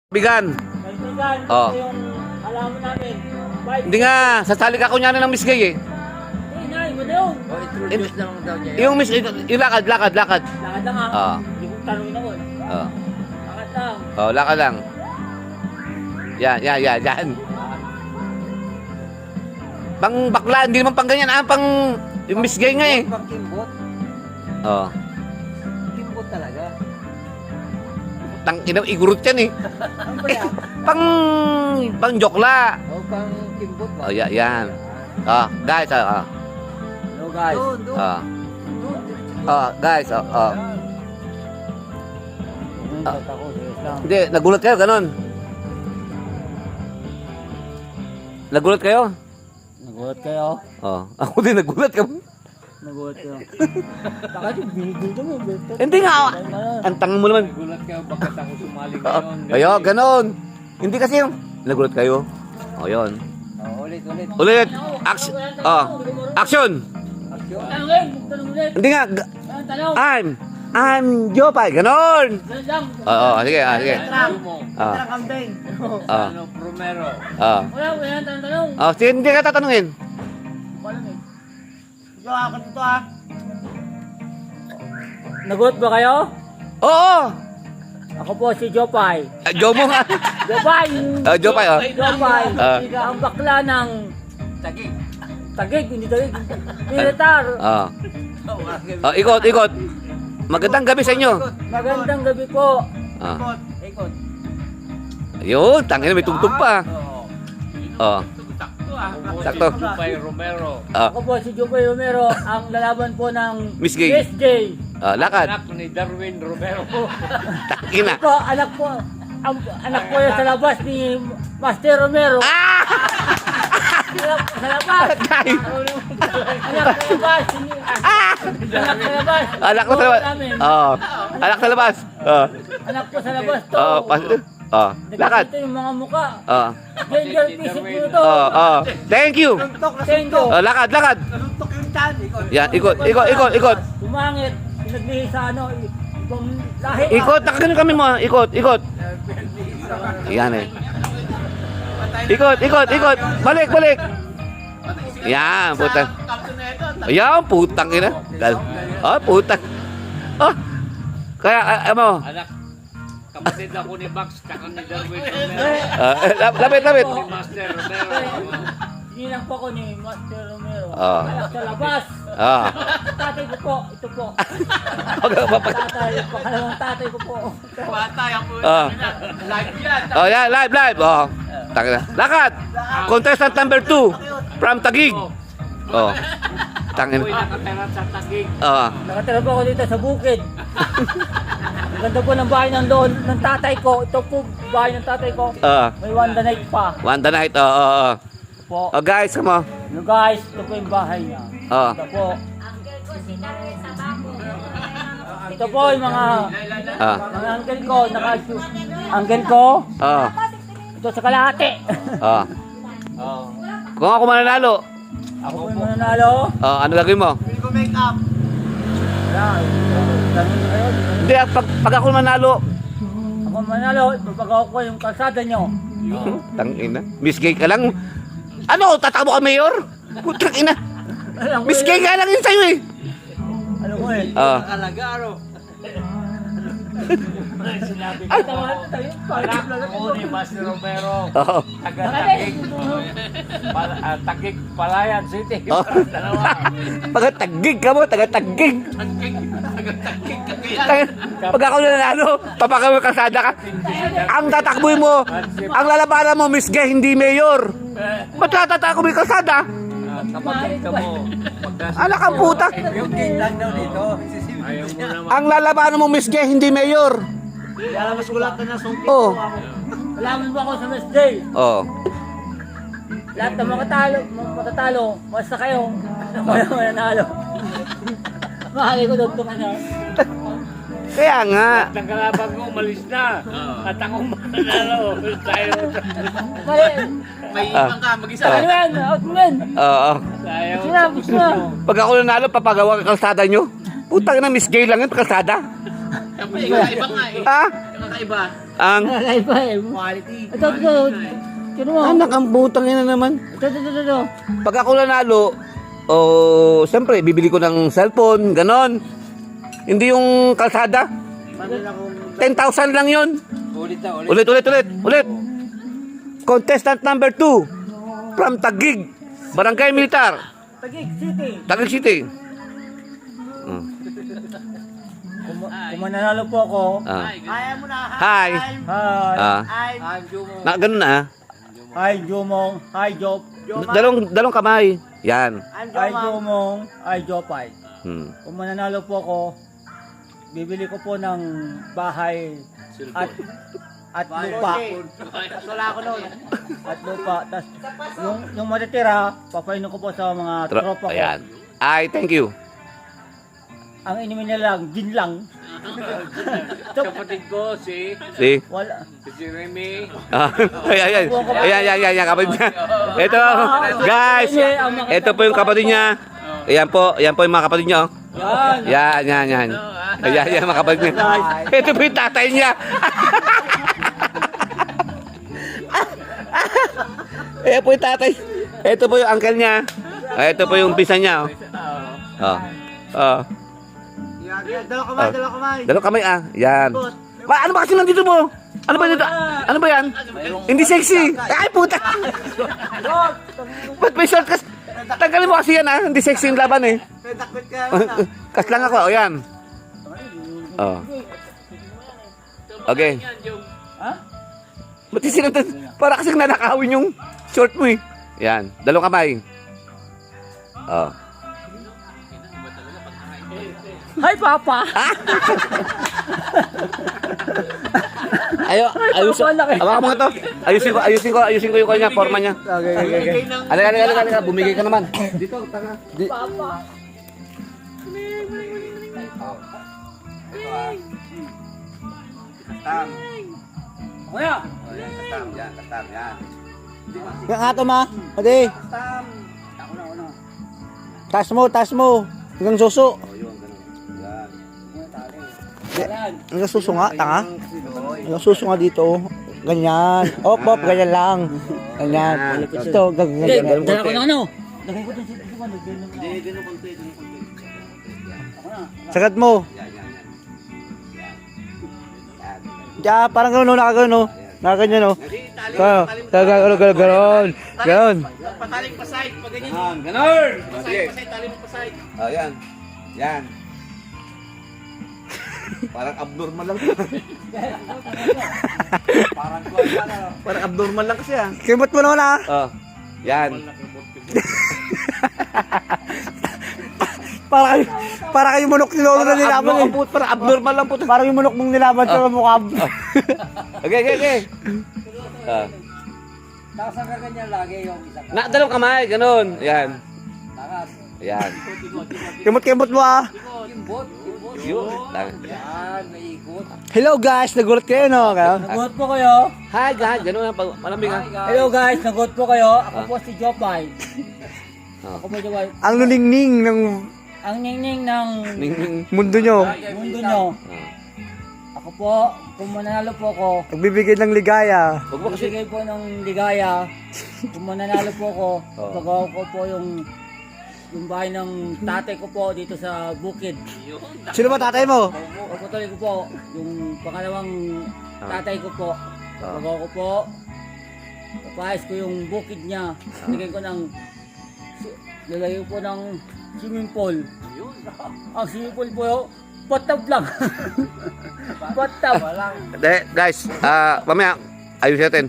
Bigan. Kaibigan, Oh. yung alaman namin. Hindi nga, sasali ka ko niya ng Miss Gay eh. Inay mo na yun. Introduce lang daw niya. Yung Miss, yung lakad. Lakad lang ha. Ah. Hindi ko tanongin ako eh. Oh. Lakad lang. Oh, lakad lang. Yan. Pang bakla, hindi naman pang ganyan. Pang yung Miss Gay nga eh. Pang kimbot. Oh. Kimbot talaga. Tang ina, igurot yan eh. Ano ba yan? Pang jokla. O pang kimbot ba? Oh, yan. Guys, Hello guys. Doon. guys, Yan. Pumunta ako, serious lang. Hindi, nagulat kayo, ganon. Nagulat kayo? Nagulat kayo. Oh, ako din nagulat ka. Nagulat kayo. Bakit yung binigil mo? Hindi nga, ang tanga mo naman. Gulat kayo bakit ako sumali Oh, ngayon. ayo, ganon. Hindi kasi yung nagulat kayo. Oh, yun. Ulit. Ulit. Action. Oh, action. Tanongin! Tanong ulit! Hindi nga, Tanong! I'm Jopay, ganon. Ganun lang. Sige. Ano mo? campaign. Ano, Romero? Wala tanong. Sige, hindi ka tatanungin. Walang eh. Ito ako dito ha. Nagulat ba kayo? Oo. Ako po si Jopay. Jomo nga. Jopay! Jopay, oh. Jopay! Ah. Ang bakla ng Tagig. Tagig, hindi Tagig. Militar. Ikot. Magandang gabi sa inyo. Magandang gabi po. Ikot. Ayun, tangina, may tugtog pa. Oh. Sakto. Jopay Romero. Ako po si Jopay Romero, ang lalaban po ng Miss Gay. Miss Gay. Lakad. Anak ni Darwin Romero. Takina. Ito, anak po. Anak po yan sa labas ni Master Romero. Anak sa labas. Tay. Anak sa labas. Anak sa labas. Anak ko sa labas. Namin. Anak sa labas. Anak po sa labas to. Lakad. Ito yung mga muka. Gender Gender physics po to. Thank you. Thank you. Lakad. Yan, ikot. Tumangit. Pinaglihi sa ibang lahi. Ikot, nakagano kami mo. Ikot. Yan eh. Ikot. Balik. Yan, putang. Ayan, putang ina. Putang. Kaya, Anak, kapatid ako ni Max, tsaka ni Darwin Romero. lapit. Ni Master Romero. Nilang po ako ni Master Romero. Ah. Anak sa labas. Tatay ko po. Ito po. Tatay. Pangalawang tatay ko po. Yan, live. Tangina. Lakad. Contestant number 2 from Taguig. Tangina. Ako'y nakatira sa Tagig. Nakatira po ako dito sa bukid. Ang ganda po ng bahay ng tatay ko. Ito po bahay ng tatay ko. May Wanda Night pa. Wanda night. Po. Guys, come on. Hello guys, ito po yung bahay niya. Ito po. Ito po yung mga uncle ko. Uncle ko. Ito sa kalahati. Kung ako mananalo, Ako po yung mananalo. ano gagawin mo? Wala. Tanong na kayo. Hindi, pag ako manalo, Ako mananalo, ipapagawa ko yung kalsada nyo. tangina. Miss Gay ka lang. Ano, tatakbo ka mayor? Putang ina. Miss Gay ka lang yun sa'yo eh. Ano ko eh? Alaga, ano? Sinabi ko. Anak ako ni Master Romero. Taga Nakalik. Tagig. Tagig, Palayan City. Dalawa. Taga-Taguig ka mo, taga-Taguig. Pag ako nanalo, papakawin kalsada ka. Ang tatakboy mo, ang lalabanan mo, Miss Gay, hindi mayor. Ba't tatatakbo yung kalsada? Kapatid ka mo. Anak ang puta. Yung king lang daw dito. Ayaw mo naman. Ang lalabanan mo, Miss Gay, hindi mayor. Kaya mas gulat na nasungkit Oh. ko ako. Alaman mo ako sa Miss Day. Lahat ng matatalo, basta kayo, mananalo. Mahali ko doon itong ano. Kaya nga. Ang kalaban ko umalis na. At ako mananalo. Tayo. Mali. May ibang ka, mag-isa. Ano yan? Out mo yan. Tayo. Sinabi ko na. Pag ako nanalo, papagawa ka kalsada nyo. Putang na, Miss Gay lang yun, kalsada. Iba nga eh. Ha? Kakaiba. Ang Nalagay pa eh. Quality. Ito. Sino mo? anak ang butang yan na naman. Ito. Pag ako nanalo, siyempre, bibili ko ng cellphone, ganon. Hindi yung kalsada. 10,000 lang yun. Ulit. Contestant number 2 from Taguig, Barangay Militar, Taguig City. Kung mananalo po ako. Kaya mo na. Hi. Hi. Na, ganun na. Hi, Jomong. Hi, Job. Dalawang kamay. Yan. Hi, Jomong. Hi, Jopay. Hmm. Kung mananalo po ako, bibili ko po ng bahay at lupa. Wala ko noon. At lupa. Tas yung matitira, papainom ko po sa mga tropa ko. Ayan. Ay, thank you. Ang inumin nila lang, gin lang. Kapatid ko See? Wala. si Remy. Ayan, kapatid niya. Ito, guys. Ito po yung kapatid niya. Ayan po yung mga kapatid niya. Yan. Ayan, mga kapatid niya. Ito po yung tatay niya. Ayan po yung tatay. Ito po yung uncle niya. Ito po yung pisa niya. Dalawa kamay. Dalawang kamay Yan. Ano ba kasi nandito mo? Ano ba dito? Ano ba yan? Hindi sexy. Ay, puta. Ba't may shortcut? Tanggalin mo kasi yan Hindi sexy yung laban eh. Kas lang ako. O yan. Okay. Ha? Ba't yung sinunod? Para kasing nanakawin yung short mo eh. Yan. Dalawang kamay. Hi, Papa. Hawakan mo nga to. Ayusin ko yung kanya, forma niya. Okay. Alika. Bumigay ka naman. Dito, tanga. Papa. Kastam. Kuya. Kastam, yan. Yung ato ma. Pwede. Taas mo. Hanggang suso. Hanggang suso nga, tanga. Hanggang suso nga dito. Ganyan. Op, ganyan lang. Ganyan. Ito, ganyan. Dala ko na ano. Lagay ko dun sa sagat mo. Parang gano'n, nakaganyan no. Gano'n. Pataling pasay. Pag ganyan. Ganon. Pasay, taling pasay. Yan. Parang abnormal lang. Parang abnormal lang kasi Kimot mo naman Yan. Para kayo manok ni Lolo na nilaban eh. Parang abnormal lang po. Parang yung manok mong nilaban sa mukha. Okay. Nasa ka ganyan lagi yung isa. Dalawang kamay, ganon. Yan. Yan. Kimot mo Yun. Hello guys, nagulat kayo no? Nagulat po kayo. Hi guys, ganon. Malamig Hello guys, nagulat po kayo. Ako po si Jopay. Ako po Jopay. Ang luningning ng... Ang ningning ng... Mundo nyo. Ako po, kung mananalo po ako... Nagbibigay ng ligaya. Magbibigay po ng ligaya. Kung mananalo po ako, pagawa ko po yung bahay ng tatay ko po dito sa bukid. Sino ba tatay mo? Patuloy ko po, yung pangalawang tatay ko po. Pagawa ko po, papayas ko yung bukid niya. Lagyan ko ng... Lalagyan ko po ng swimming pool. Ang swimming pool po, patab lang. Patab. Guys, mamaya, ayusin natin.